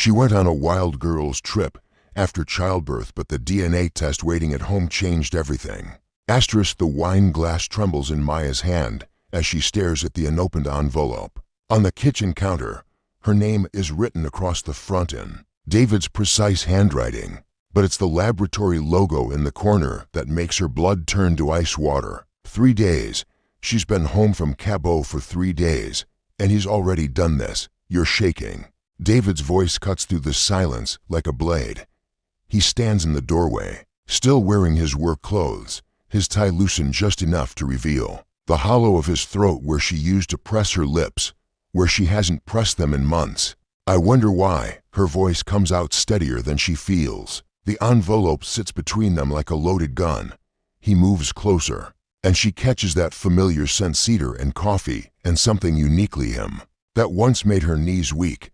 She went on a wild girl's trip after childbirth, but the DNA test waiting at home changed everything. Asterisk, the wine glass trembles in Maya's hand as she stares at the unopened envelope. On the kitchen counter, her name is written across the front in David's precise handwriting, but it's the laboratory logo in the corner that makes her blood turn to ice water. 3 days. She's been home from Cabo for 3 days, and he's already done this. You're shaking. David's voice cuts through the silence like a blade. He stands in the doorway, still wearing his work clothes, his tie loosened just enough to reveal the hollow of his throat where she used to press her lips, where she hasn't pressed them in months. I wonder why. Her voice comes out steadier than she feels. The envelope sits between them like a loaded gun. He moves closer, and she catches that familiar scent, cedar and coffee, and something uniquely him that once made her knees weak.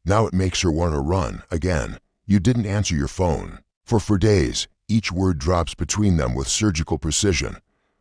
Now it makes her want to run again. You didn't answer your phone. For days, each word drops between them with surgical precision.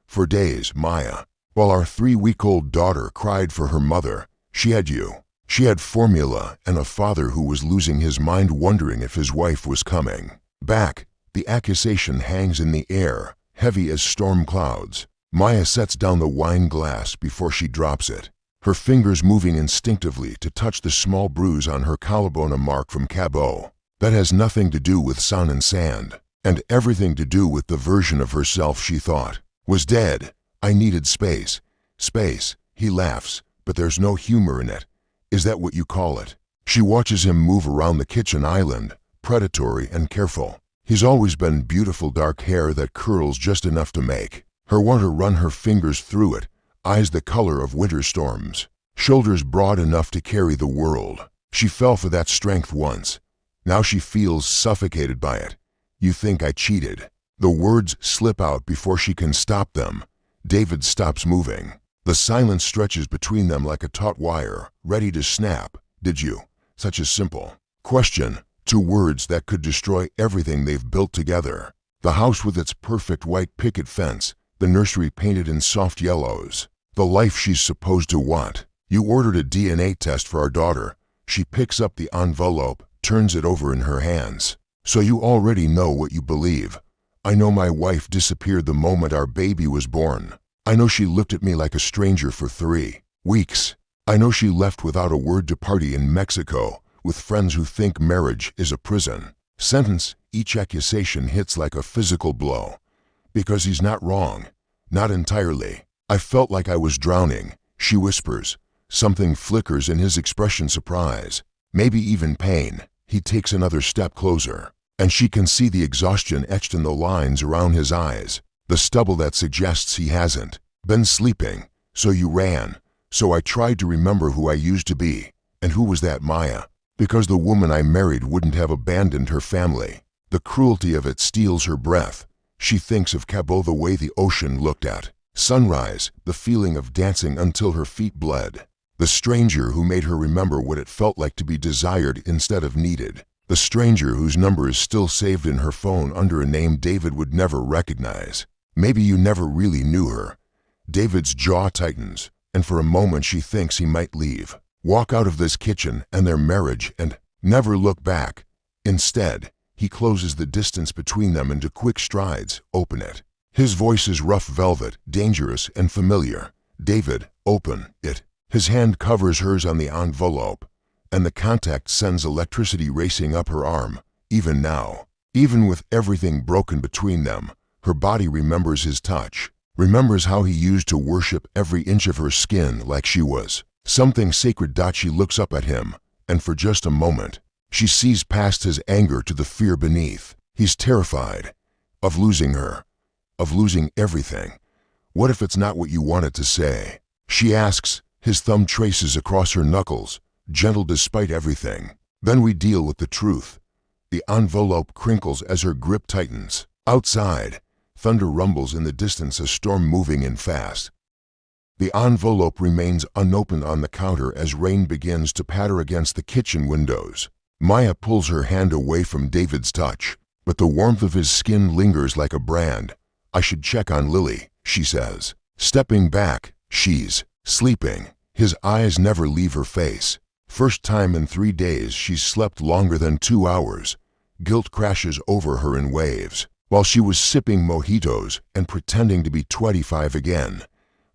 For days, Maya. While our 3-week-old daughter cried for her mother, she had you. She had formula and a father who was losing his mind, wondering if his wife was coming back. The accusation hangs in the air, heavy as storm clouds. Maya sets down the wine glass before she drops it, her fingers moving instinctively to touch the small bruise on her collarbone, a mark from Cabo that has nothing to do with sun and sand, and everything to do with the version of herself she thought was dead. I needed space. Space. He laughs, but there's no humor in it. Is that what you call it? She watches him move around the kitchen island, predatory and careful. He's always been beautiful, dark hair that curls just enough to make her want to run her fingers through it, eyes the color of winter storms, shoulders broad enough to carry the world. She fell for that strength once. Now she feels suffocated by it. You think I cheated? The words slip out before she can stop them. David stops moving. The silence stretches between them like a taut wire, ready to snap. Did you? Such a simple question. 2 words that could destroy everything they've built together. The house with its perfect white picket fence, the nursery painted in soft yellows, the life she's supposed to want. You ordered a DNA test for our daughter. She picks up the envelope, turns it over in her hands. So you already know what you believe. I know my wife disappeared the moment our baby was born. I know she looked at me like a stranger for 3 weeks. I know she left without a word to party in Mexico with friends who think marriage is a prison sentence. Each accusation hits like a physical blow. Because he's not wrong. Not entirely. I felt like I was drowning, she whispers. Something flickers in his expression, surprise, maybe even pain. He takes another step closer, and she can see the exhaustion etched in the lines around his eyes, the stubble that suggests he hasn't been sleeping. So you ran. So I tried to remember who I used to be. And who was that, Maya? Because the woman I married wouldn't have abandoned her family. The cruelty of it steals her breath. She thinks of Cabo, the way the ocean looked at sunrise, the feeling of dancing until her feet bled. The stranger who made her remember what it felt like to be desired instead of needed. The stranger whose number is still saved in her phone under a name David would never recognize. Maybe you never really knew her. David's jaw tightens, and for a moment she thinks he might leave, walk out of this kitchen and their marriage and never look back. Instead, he closes the distance between them into quick strides. Open it. His voice is rough velvet, dangerous and familiar. David, open it. His hand covers hers on the envelope, and the contact sends electricity racing up her arm. Even now, even with everything broken between them, her body remembers his touch, remembers how he used to worship every inch of her skin like she was something sacred. She looks up at him, and for just a moment, she sees past his anger to the fear beneath. He's terrified of losing her, of losing everything. What if it's not what you wanted to say? She asks. His thumb traces across her knuckles, gentle despite everything. Then we deal with the truth. The envelope crinkles as her grip tightens. Outside, thunder rumbles in the distance, a storm moving in fast. The envelope remains unopened on the counter as rain begins to patter against the kitchen windows. Maya pulls her hand away from David's touch, but the warmth of his skin lingers like a brand. I should check on Lily, she says. Stepping back, she's sleeping. His eyes never leave her face. First time in 3 days she's slept longer than 2 hours. Guilt crashes over her in waves. While she was sipping mojitos and pretending to be 25 again,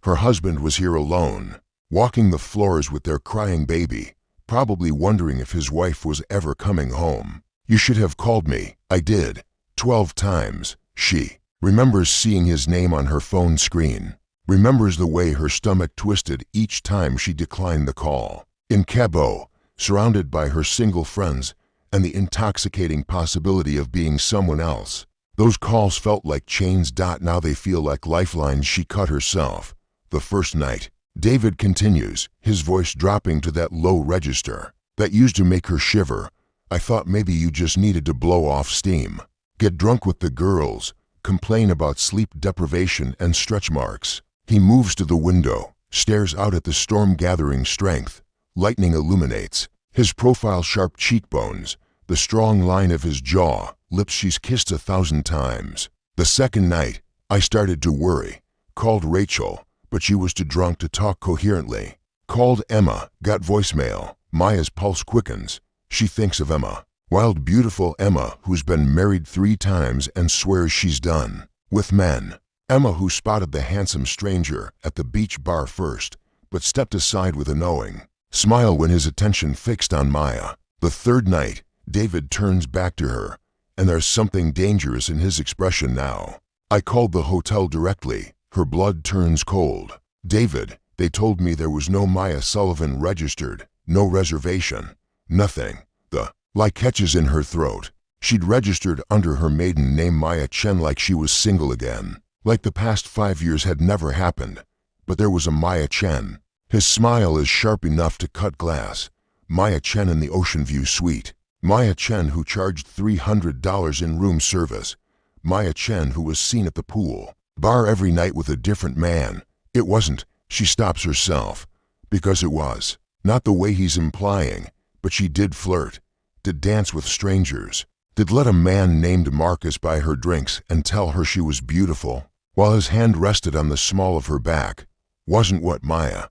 her husband was here alone, walking the floors with their crying baby, probably wondering if his wife was ever coming home. "You should have called me." "I did. 12 times. She remembers seeing his name on her phone screen. Remembers the way her stomach twisted each time she declined the call. In Cabo, surrounded by her single friends and the intoxicating possibility of being someone else. Those calls felt like chains. Now they feel like lifelines she cut herself. The first night. David continues, his voice dropping to that low register that used to make her shiver. "I thought maybe you just needed to blow off steam. Get drunk with the girls, complain about sleep deprivation and stretch marks." He moves to the window, stares out at the storm gathering strength. Lightning illuminates his profile, sharp cheekbones, the strong line of his jaw, lips she's kissed 1,000 times. The second night, I started to worry. Called Rachel, but she was too drunk to talk coherently. Called Emma, got voicemail. Maya's pulse quickens. She thinks of Emma. Wild, beautiful Emma, who's been married 3 times and swears she's done with men. Emma, who spotted the handsome stranger at the beach bar first, but stepped aside with a knowing smile when his attention fixed on Maya. The third night, David turns back to her, and there's something dangerous in his expression now. I called the hotel directly. Her blood turns cold. "David, they told me there was no Maya Sullivan registered, no reservation, nothing." The lie catches in her throat. She'd registered under her maiden name Maya Chen, like she was single again, like the past 5 years had never happened. But there was a Maya Chen. His smile is sharp enough to cut glass. Maya Chen in the Ocean View suite. Maya Chen, who charged $300 in room service. Maya Chen, who was seen at the pool bar every night with a different man. It wasn't. She stops herself. Because it was. Not the way he's implying, but she did flirt, did dance with strangers, did let a man named Marcus buy her drinks and tell her she was beautiful, while his hand rested on the small of her back. Wasn't what Maya.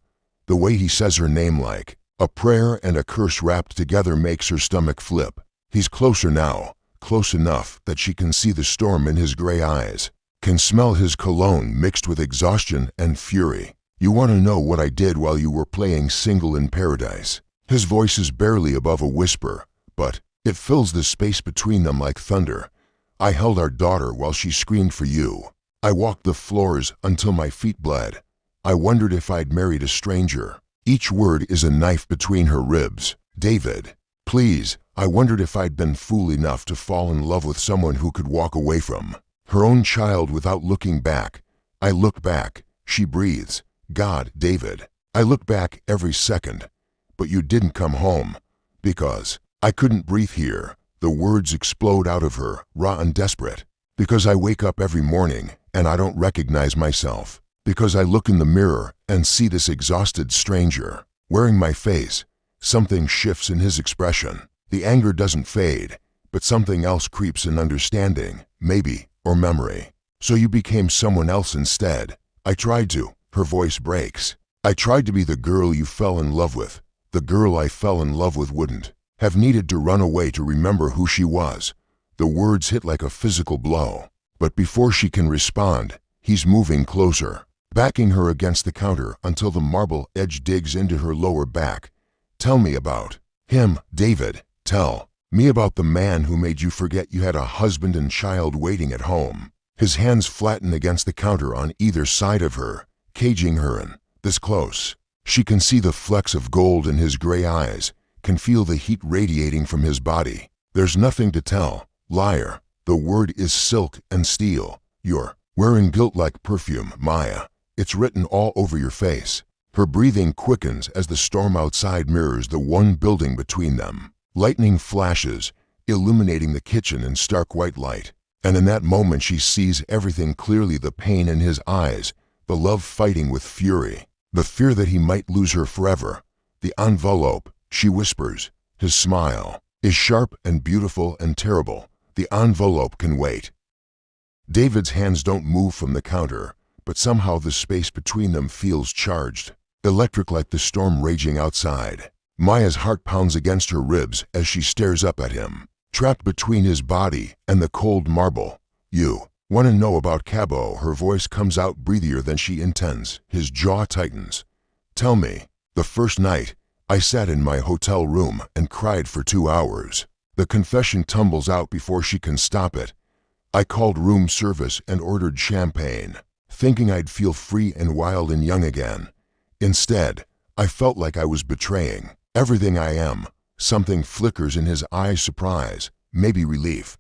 The way he says her name, like a prayer and a curse wrapped together, makes her stomach flip. He's closer now, close enough that she can see the storm in his gray eyes, can smell his cologne mixed with exhaustion and fury. "You want to know what I did while you were playing single in paradise?" His voice is barely above a whisper, but it fills the space between them like thunder. "I held our daughter while she screamed for you. I walked the floors until my feet bled. I wondered if I'd married a stranger." Each word is a knife between her ribs. "David, please, I wondered if I'd been fool enough to fall in love with someone who could walk away from her own child without looking back." "I look back," she breathes. "God, David, I look back every second. But you didn't come home. Because I couldn't breathe here." The words explode out of her, raw and desperate. "Because I wake up every morning and I don't recognize myself. Because I look in the mirror and see this exhausted stranger wearing my face." Something shifts in his expression. The anger doesn't fade, but something else creeps in, understanding, maybe, or memory. "So you became someone else instead." "I tried to." Her voice breaks. "I tried to be the girl you fell in love with. The girl I fell in love with wouldn't have needed to run away to remember who she was." The words hit like a physical blow. But before she can respond, he's moving closer, backing her against the counter until the marble edge digs into her lower back. "Tell me about him, David. Tell me about the man who made you forget you had a husband and child waiting at home." His hands flatten against the counter on either side of her, caging her in. This close, she can see the flecks of gold in his gray eyes, can feel the heat radiating from his body. "There's nothing to tell, liar." The word is silk and steel. "You're wearing guilt like perfume, Maya. It's written all over your face." Her breathing quickens as the storm outside mirrors the one building between them. Lightning flashes, illuminating the kitchen in stark white light. And in that moment she sees everything clearly, the pain in his eyes, the love fighting with fury, the fear that he might lose her forever. "The envelope," she whispers. His smile is sharp and beautiful and terrible. "The envelope can wait." David's hands don't move from the counter, but somehow the space between them feels charged, electric, like the storm raging outside. Maya's heart pounds against her ribs as she stares up at him, trapped between his body and the cold marble. You want to know about Cabo? Her voice comes out breathier than she intends. His jaw tightens. Tell me. The first night, I sat in my hotel room and cried for 2 hours. The confession tumbles out before she can stop it. I called room service and ordered champagne, thinking I'd feel free and wild and young again. Instead, I felt like I was betraying everything I am. Something flickers in his eyes, surprise, maybe relief,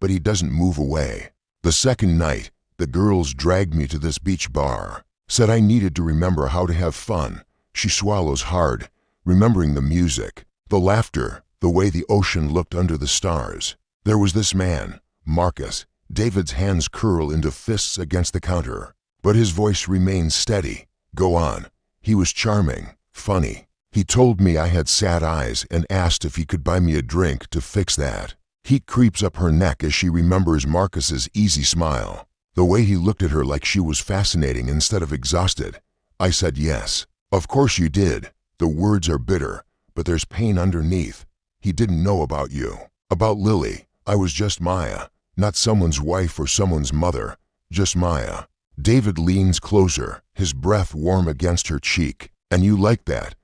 but he doesn't move away. The second night, the girls dragged me to this beach bar, said I needed to remember how to have fun. She swallows hard, remembering the music, the laughter, the way the ocean looked under the stars. There was this man, Marcus. David's hands curl into fists against the counter, but his voice remains steady. Go on. He was charming, funny. He told me I had sad eyes and asked if he could buy me a drink to fix that. Heat creeps up her neck as she remembers Marcus's easy smile, the way he looked at her like she was fascinating instead of exhausted. I said yes. Of course you did. The words are bitter, but there's pain underneath. He didn't know about you, about Lily. I was just Maya, not someone's wife or someone's mother, just Maya. David leans closer, his breath warm against her cheek. And you like that?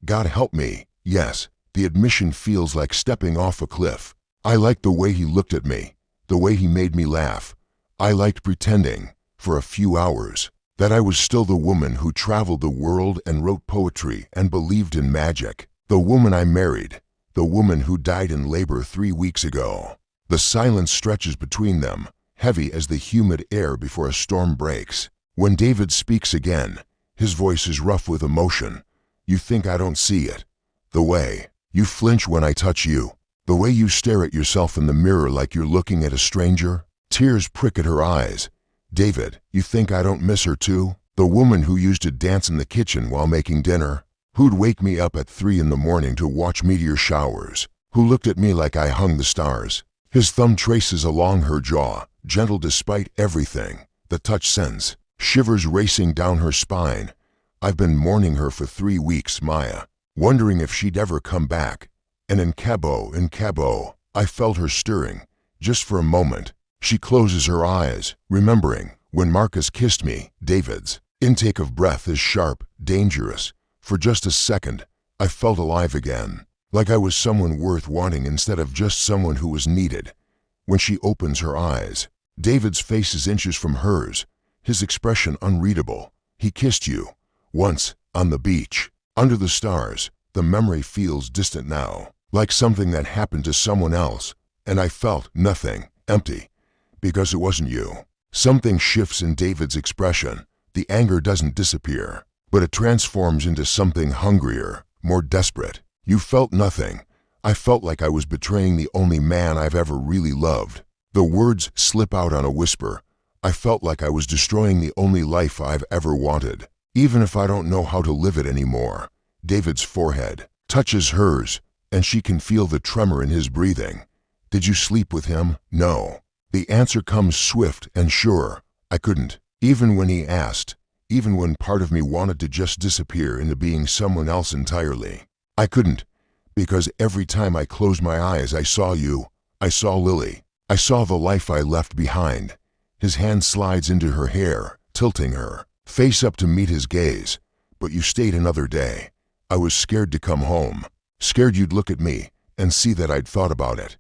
God help me, yes. The admission feels like stepping off a cliff. I liked the way he looked at me, the way he made me laugh. I liked pretending, for a few hours, that I was still the woman who traveled the world and wrote poetry and believed in magic. The woman I married, the woman who died in labor 3 weeks ago. The silence stretches between them, heavy as the humid air before a storm breaks. When David speaks again, his voice is rough with emotion. You think I don't see it? The way you flinch when I touch you, the way you stare at yourself in the mirror like you're looking at a stranger. Tears prick at her eyes. David, you think I don't miss her too? The woman who used to dance in the kitchen while making dinner, who'd wake me up at 3 in the morning to watch meteor showers, who looked at me like I hung the stars. His thumb traces along her jaw, gentle despite everything. The touch sends shivers racing down her spine. I've been mourning her for 3 weeks, Maya, wondering if she'd ever come back. And in Cabo, I felt her stirring, just for a moment. She closes her eyes, remembering when Marcus kissed me. David's intake of breath is sharp, dangerous. For just a second, I felt alive again, like I was someone worth wanting instead of just someone who was needed. When she opens her eyes, David's face is inches from hers, his expression unreadable. He kissed you, once, on the beach, under the stars. The memory feels distant now, like something that happened to someone else, and I felt nothing, empty, because it wasn't you. Something shifts in David's expression. The anger doesn't disappear, but it transforms into something hungrier, more desperate. You felt nothing. I felt like I was betraying the only man I've ever really loved. The words slip out on a whisper. I felt like I was destroying the only life I've ever wanted, even if I don't know how to live it anymore. David's forehead touches hers, and she can feel the tremor in his breathing. Did you sleep with him? No. The answer comes swift and sure. I couldn't. Even when he asked, even when part of me wanted to just disappear into being someone else entirely. I couldn't, because every time I closed my eyes I saw you. I saw Lily. I saw the life I left behind. His hand slides into her hair, tilting her face up to meet his gaze. But you stayed another day. I was scared to come home, scared you'd look at me and see that I'd thought about it,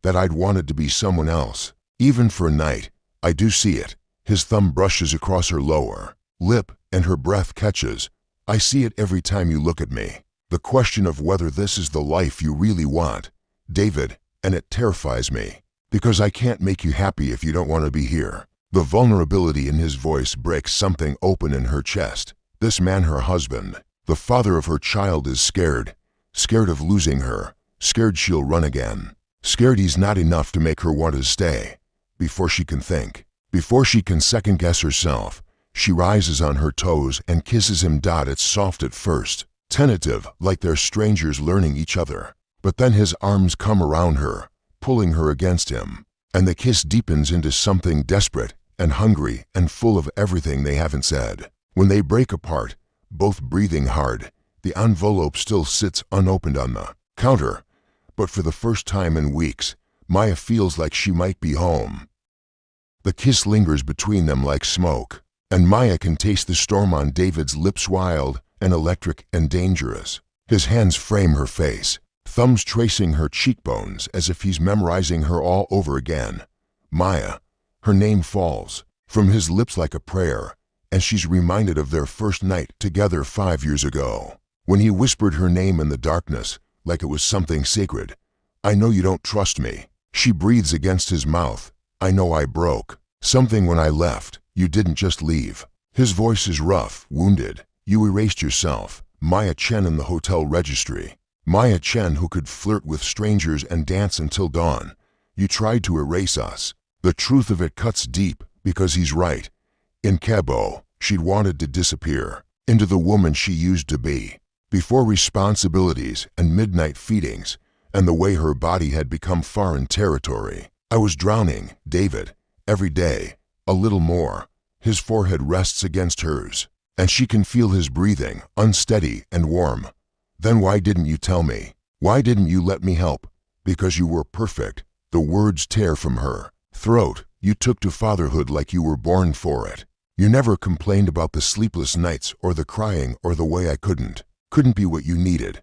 that I'd wanted to be someone else. Even for a night, I do see it. His thumb brushes across her lower lip and her breath catches. I see it every time you look at me. The question of whether this is the life you really want, David, and it terrifies me, because I can't make you happy if you don't want to be here. The vulnerability in his voice breaks something open in her chest. This man, her husband, the father of her child, is scared. Scared of losing her. Scared she'll run again. Scared he's not enough to make her want to stay. Before she can think, before she can second-guess herself, she rises on her toes and kisses him. It's soft at first, tentative, like they're strangers learning each other. But then his arms come around her, pulling her against him, and the kiss deepens into something desperate and hungry and full of everything they haven't said. When they break apart, both breathing hard, The envelope still sits unopened on the counter, but for the first time in weeks, Maya feels like she might be home. The kiss lingers between them like smoke, and Maya can taste the storm on David's lips, wild and electric and dangerous. His hands frame her face, thumbs tracing her cheekbones as if he's memorizing her all over again. Maya. Her name falls from his lips like a prayer, and she's reminded of their first night together 5 years ago, when he whispered her name in the darkness like it was something sacred. I know you don't trust me. She breathes against his mouth. I know I broke something when I left. You didn't just leave. His voice is rough, wounded. You erased yourself. Maya Chen in the hotel registry. Maya Chen who could flirt with strangers and dance until dawn. You tried to erase us. The truth of it cuts deep, because he's right. In Cabo, she'd wanted to disappear into the woman she used to be, before responsibilities and midnight feedings, and the way her body had become foreign territory. I was drowning, David, every day, a little more. His forehead rests against hers, and she can feel his breathing, unsteady and warm. Then why didn't you tell me? Why didn't you let me help? Because you were perfect. The words tear from her throat. You took to fatherhood like you were born for it. You never complained about the sleepless nights or the crying or the way I couldn't be what you needed.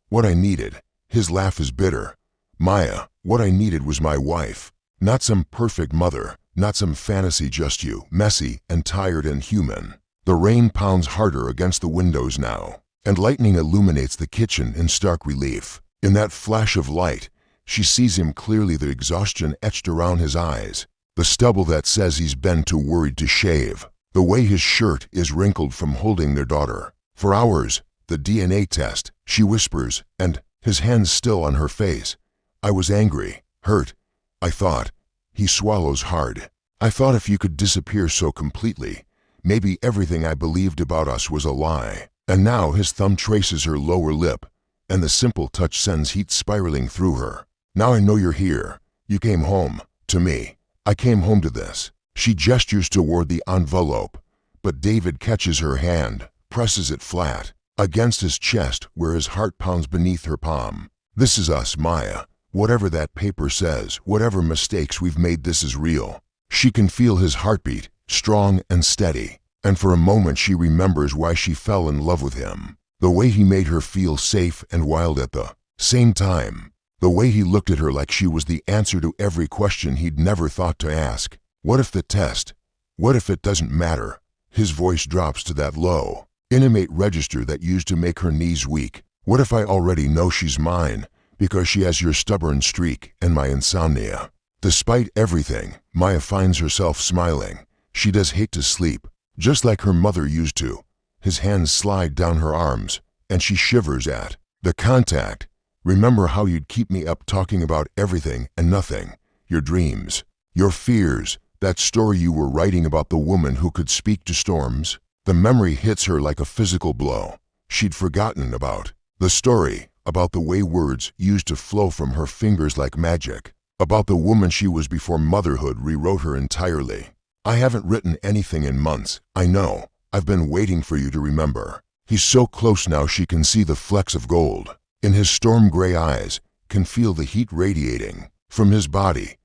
What I needed. His laugh is bitter. Maya, what I needed was my wife. Not some perfect mother, not some fantasy, just you, messy and tired and human. The rain pounds harder against the windows now, and lightning illuminates the kitchen in stark relief. In that flash of light, she sees him clearly, the exhaustion etched around his eyes, the stubble that says he's been too worried to shave, the way his shirt is wrinkled from holding their daughter. For hours, the DNA test, she whispers, and his hands still on her face. I was angry, hurt. I thought. He swallows hard. I thought if you could disappear so completely, maybe everything I believed about us was a lie. And now his thumb traces her lower lip, and the simple touch sends heat spiraling through her. Now I know you're here. You came home, to me. I came home to this. She gestures toward the envelope, but David catches her hand, presses it flat against his chest where his heart pounds beneath her palm. This is us, Maya. Whatever that paper says, whatever mistakes we've made, this is real. She can feel his heartbeat, strong and steady, and for a moment she remembers why she fell in love with him. The way he made her feel safe and wild at the same time. The way he looked at her like she was the answer to every question he'd never thought to ask. What if the test? What if it doesn't matter? His voice drops to that low, intimate register that used to make her knees weak. What if I already know she's mine, because she has your stubborn streak and my insomnia? Despite everything, Maya finds herself smiling. She does hate to sleep, just like her mother used to. His hands slide down her arms, and she shivers at the contact. Remember how you'd keep me up talking about everything and nothing, your dreams, your fears, that story you were writing about the woman who could speak to storms? The memory hits her like a physical blow. She'd forgotten about the story, about the way words used to flow from her fingers like magic, about the woman she was before motherhood rewrote her entirely. I haven't written anything in months, I know. I've been waiting for you to remember. He's so close now she can see the flecks of gold in his storm-gray eyes, can feel the heat radiating from his body.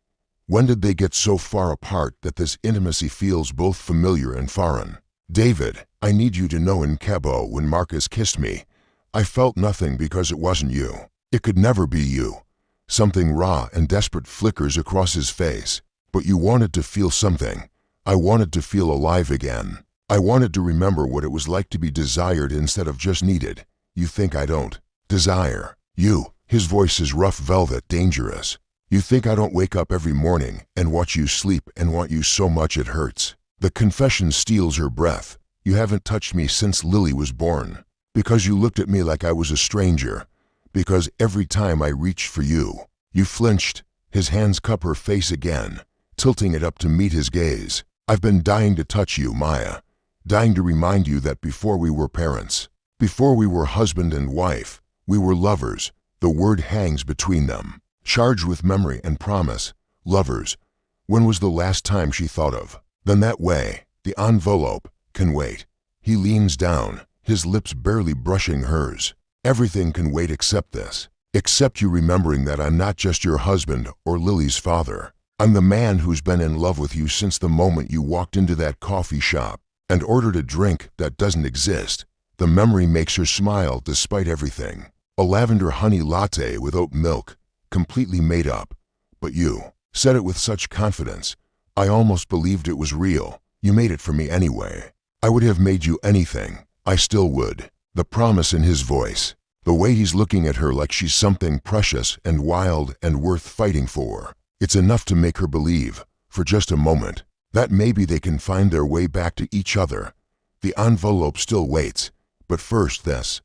When did they get so far apart that this intimacy feels both familiar and foreign? David, I need you to know, in Cabo when Marcus kissed me, I felt nothing because it wasn't you. It could never be you. Something raw and desperate flickers across his face. But you wanted to feel something. I wanted to feel alive again. I wanted to remember what it was like to be desired instead of just needed. You think I don't desire you? His voice is rough velvet, dangerous. You think I don't wake up every morning and watch you sleep and want you so much it hurts? The confession steals her breath. You haven't touched me since Lily was born. Because you looked at me like I was a stranger. Because every time I reached for you, you flinched. His hands cup her face again, tilting it up to meet his gaze. I've been dying to touch you, Maya. Dying to remind you that before we were parents, before we were husband and wife, we were lovers. The word hangs between them, charged with memory and promise. Lovers. When was the last time she thought of? Then that way, the envelope can wait. He leans down, his lips barely brushing hers. Everything can wait except this. Except you remembering that I'm not just your husband or Lily's father. I'm the man who's been in love with you since the moment you walked into that coffee shop and ordered a drink that doesn't exist. The memory makes her smile despite everything. A lavender honey latte with oat milk, completely made up. But you said it with such confidence. I almost believed it was real. You made it for me anyway. I would have made you anything. I still would. The promise in his voice. The way he's looking at her like she's something precious and wild and worth fighting for. It's enough to make her believe, for just a moment, that maybe they can find their way back to each other. The envelope still waits, but first this.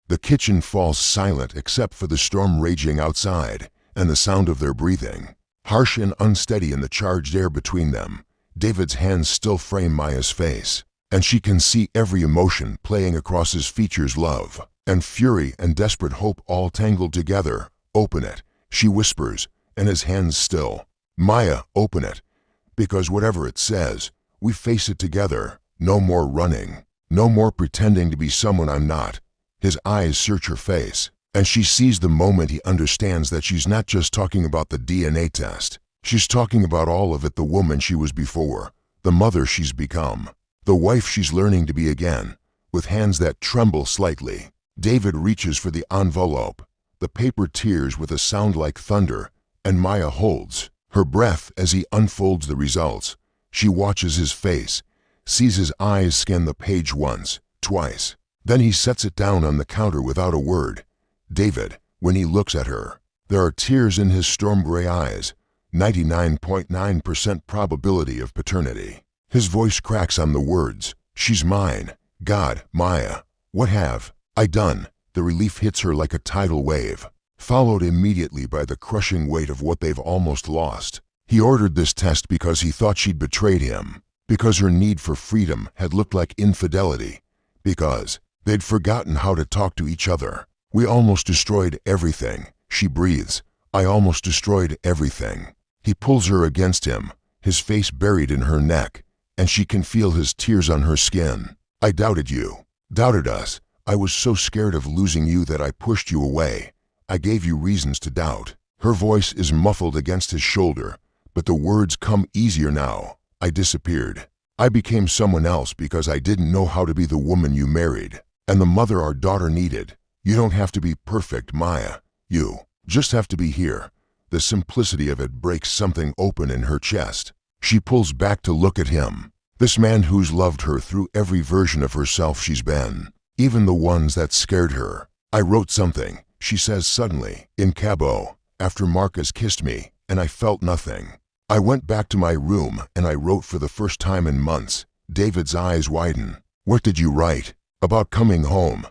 The kitchen falls silent except for the storm raging outside and the sound of their breathing. Harsh and unsteady in the charged air between them, David's hands still frame Maya's face, and she can see every emotion playing across his features, love and fury and desperate hope all tangled together. Open it, she whispers, and his hands still. Maya, open it, because whatever it says, we face it together. No more running, no more pretending to be someone I'm not. His eyes search her face, and she sees the moment he understands that she's not just talking about the DNA test. She's talking about all of it, the woman she was before, the mother she's become, the wife she's learning to be again. With hands that tremble slightly, David reaches for the envelope. The paper tears with a sound like thunder, and Maya holds her breath as he unfolds the results. She watches his face, sees his eyes scan the page once, twice. Then he sets it down on the counter without a word. David, when he looks at her, there are tears in his storm gray eyes. 99.9% probability of paternity. His voice cracks on the words, she's mine. God, Maya, what have I done? The relief hits her like a tidal wave, followed immediately by the crushing weight of what they've almost lost. He ordered this test because he thought she'd betrayed him, because her need for freedom had looked like infidelity, because they'd forgotten how to talk to each other. We almost destroyed everything, she breathes. I almost destroyed everything. He pulls her against him, his face buried in her neck, and she can feel his tears on her skin. I doubted you, doubted us. I was so scared of losing you that I pushed you away. I gave you reasons to doubt. Her voice is muffled against his shoulder, but the words come easier now. I disappeared. I became someone else because I didn't know how to be the woman you married, and the mother our daughter needed. You don't have to be perfect, Maya. You just have to be here. The simplicity of it breaks something open in her chest. She pulls back to look at him, this man who's loved her through every version of herself she's been, even the ones that scared her. I wrote something, she says suddenly, in Cabo, after Marcus kissed me, and I felt nothing. I went back to my room and I wrote for the first time in months. David's eyes widen. What did you write? About coming home.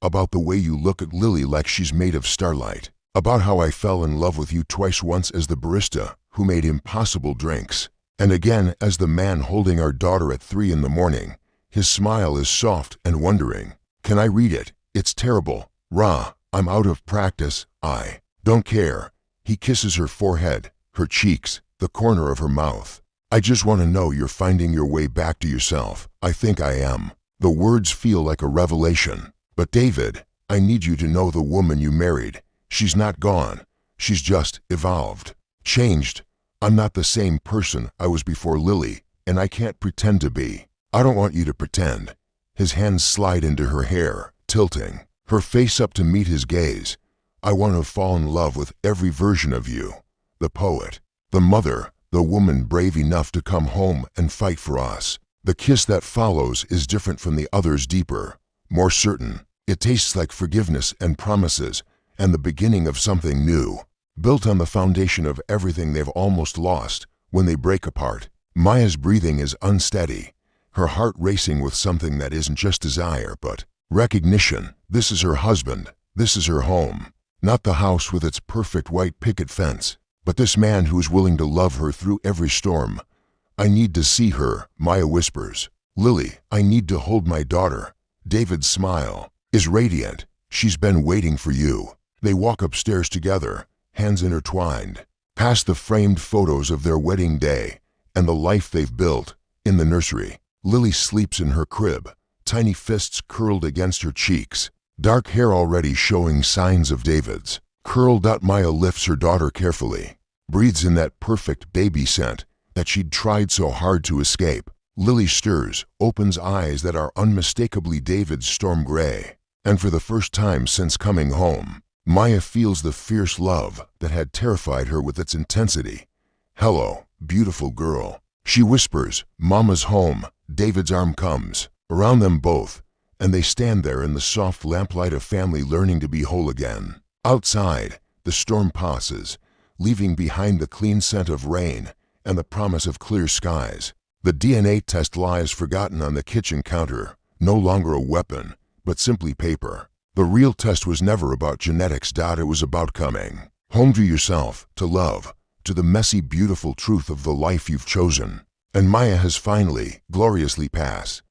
About the way you look at Lily like she's made of starlight. About how I fell in love with you twice, once as the barista who made impossible drinks, and again as the man holding our daughter at 3 a.m. His smile is soft and wondering. Can I read it? It's terrible. I'm out of practice. I don't care. He kisses her forehead, her cheeks, the corner of her mouth. I just want to know you're finding your way back to yourself. I think I am. The words feel like a revelation. But David, I need you to know the woman you married. She's not gone. She's just evolved. Changed. I'm not the same person I was before Lily, and I can't pretend to be. I don't want you to pretend. His hands slide into her hair, tilting, her face up to meet his gaze. I want to fall in love with every version of you. The poet, the mother, the woman brave enough to come home and fight for us. The kiss that follows is different from the others, deeper, more certain. It tastes like forgiveness and promises, and the beginning of something new, built on the foundation of everything they've almost lost when they break apart. Maya's breathing is unsteady, her heart racing with something that isn't just desire but recognition. This is her husband, this is her home. Not the house with its perfect white picket fence, but this man who's willing to love her through every storm. I need to see her, Maya whispers. Lily, I need to hold my daughter. David's smile is radiant. She's been waiting for you. They walk upstairs together, hands intertwined, past the framed photos of their wedding day and the life they've built in the nursery. Lily sleeps in her crib, tiny fists curled against her cheeks, dark hair already showing signs of David's. Curled up, Maya lifts her daughter carefully, breathes in that perfect baby scent that she'd tried so hard to escape. Lily stirs, opens eyes that are unmistakably David's storm gray, and for the first time since coming home, Maya feels the fierce love that had terrified her with its intensity. "Hello, beautiful girl," she whispers. Mama's home. David's arm comes around them both, and they stand there in the soft lamplight of family, learning to be whole again. Outside, the storm passes, leaving behind the clean scent of rain and the promise of clear skies. The DNA test lies forgotten on the kitchen counter, no longer a weapon, but simply paper. The real test was never about genetics. It was about coming home to yourself, to love, to the messy, beautiful truth of the life you've chosen. And Maya has finally, gloriously passed